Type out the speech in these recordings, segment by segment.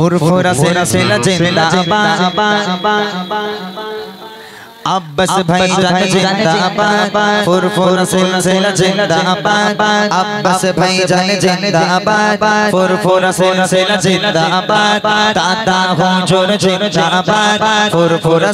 फुरफुरा सिलसिला जिंदाबाद अब्बास भाईजान जिंदाबाद फुरफुरा सिलसिला जिंदाबाद अब्बास भाईजान जिंदाबाद फुरफुरा सिलसिला जिंदाबाद दादा हुजूर जिंदाबाद फुरफुरा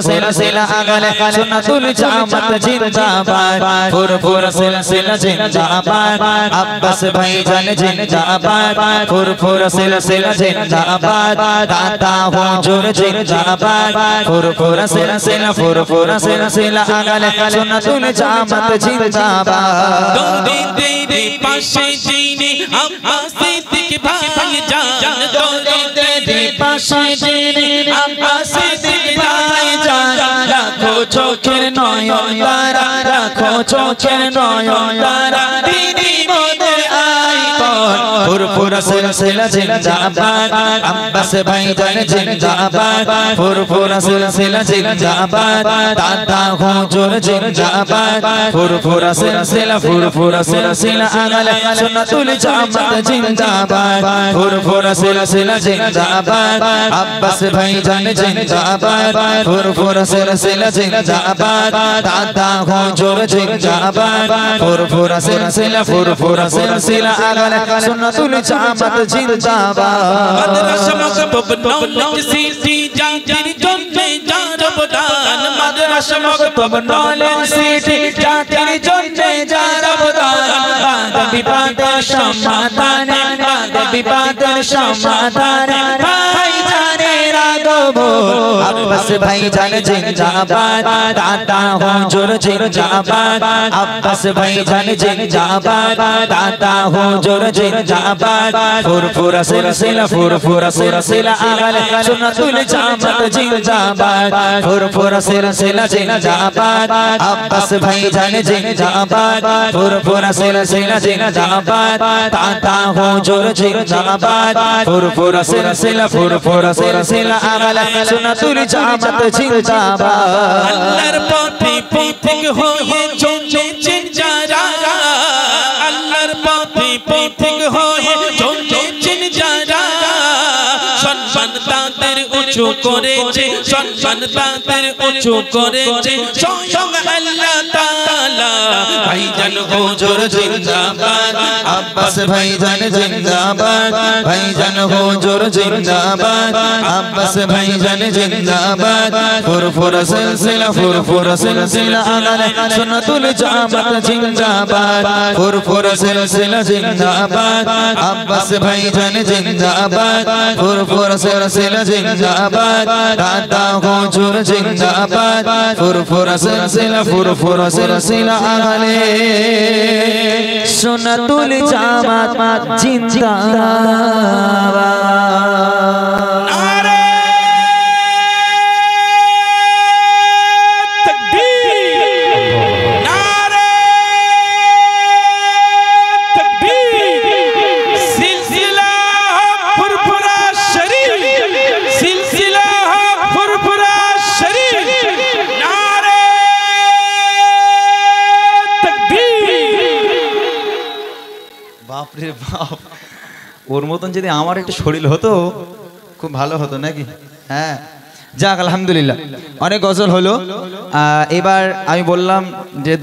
सिलसिला अगले सुन्नतुल जामत जिंदाबाद फुरफुरा सिलसिला जिंदाबाद अब्बास भाईजान जिंदाबाद फुरफुरा सिलसिला जिंदाबाद दादा हुजूर जिंदाबाद फुरफुरा फुरफुरा सिलसिला अगले सुन्नतुल जामत जिंदाबाद दो तेरे पाशे जीने अब्बास सिद्दीक भाईजान दो तेरे पाशे जीने अब्बास सिद्दीक भाईजान राखो चोखेर नयन तारा राखो चोखेर नयन तारा दीदी मोদের आइकन फुरफुरा सिलसिला जिंदाबाद अब्बास भाईजान जिंदाबाद फुरफुरा सिलसिला जिंदाबाद दादा हुजूर जिंदाबाद फुरफुरा सिलसिला अगले सुन्नतुल जामत जिंदाबाद फुरफुरा सिलसिला जिंदाबाद अब्बास भाईजान जिंदाबाद फुरफुरा सिलसिला जिंदाबाद दादा हुजूर जिंदाबाद फुरफुरा सिलसिला अगले सुन्नतुल जामत जिंदाबाद मदरसा मकतब नौलत सिटी जाकिर जन्ने जारबदान मदरसा मकतब नौलत सिटी जाकिर जन्ने जारबदान बाद विवादर समाधाने भाईजाने रागबो अब्बास भाईजान जिंदाबाद दादा हुजूर जिंदाबाद अब्बास भाईजान जिंदाबाद दादा हुजूर जिंदाबाद फुरफुरा सिलसिला अगले सुन्नतुल जामत जिंदाबाद फुरफुरा सिलसिला जिंदाबाद अब्बास भाईजान जिंदाबाद फुरफुरा सिलसिला जिंदाबाद दादा हुजूर जिंदाबाद फुरफुरा सिलसिला अगले सुन्नतुल जामत जिंदाबाद अल्लाहर पथे पथिक होए चलेছেন যারা আল্লাহর পথে পথিক হয়ে চলেছেন যারা সম্মান তাদের উঁচু করেছে সম্মান তাদের উঁচু করেছে স্বয়ং আল্লাহ তাআলা ভাইজান হুজুর জিন্দাবাদ अब्बास भाईजान जिंदाबाद भाईजान हुजूर जिंदाबाद अब्बास भाईजान जिंदाबाद फुरफुरा सिलसिला अगले सुन्नतुल जामत जिंदाबाद फुरफुरा सिलसिला जिंदाबाद अब्बास भाईजान जिंदाबाद फुरफुरा सिलसिला जिंदाबाद दादा हुजूर जिंदाबाद फुरफुरा सिलसिला अगले सुन्नतुल जामत जिंदाबाद नारे तकबीर नारे तकबीर सिलसिला फुरफुरा शरीफ सिलसिला फुरफुरा शरीफ नारे तकबीर बाप रे बाप ওর মতন যদি আমার একটু শরীর হতো খুব ভালো হতো নাকি হ্যাঁ যাক আলহামদুলিল্লাহ অনেক গজল হলো এবার আমি বললাম যে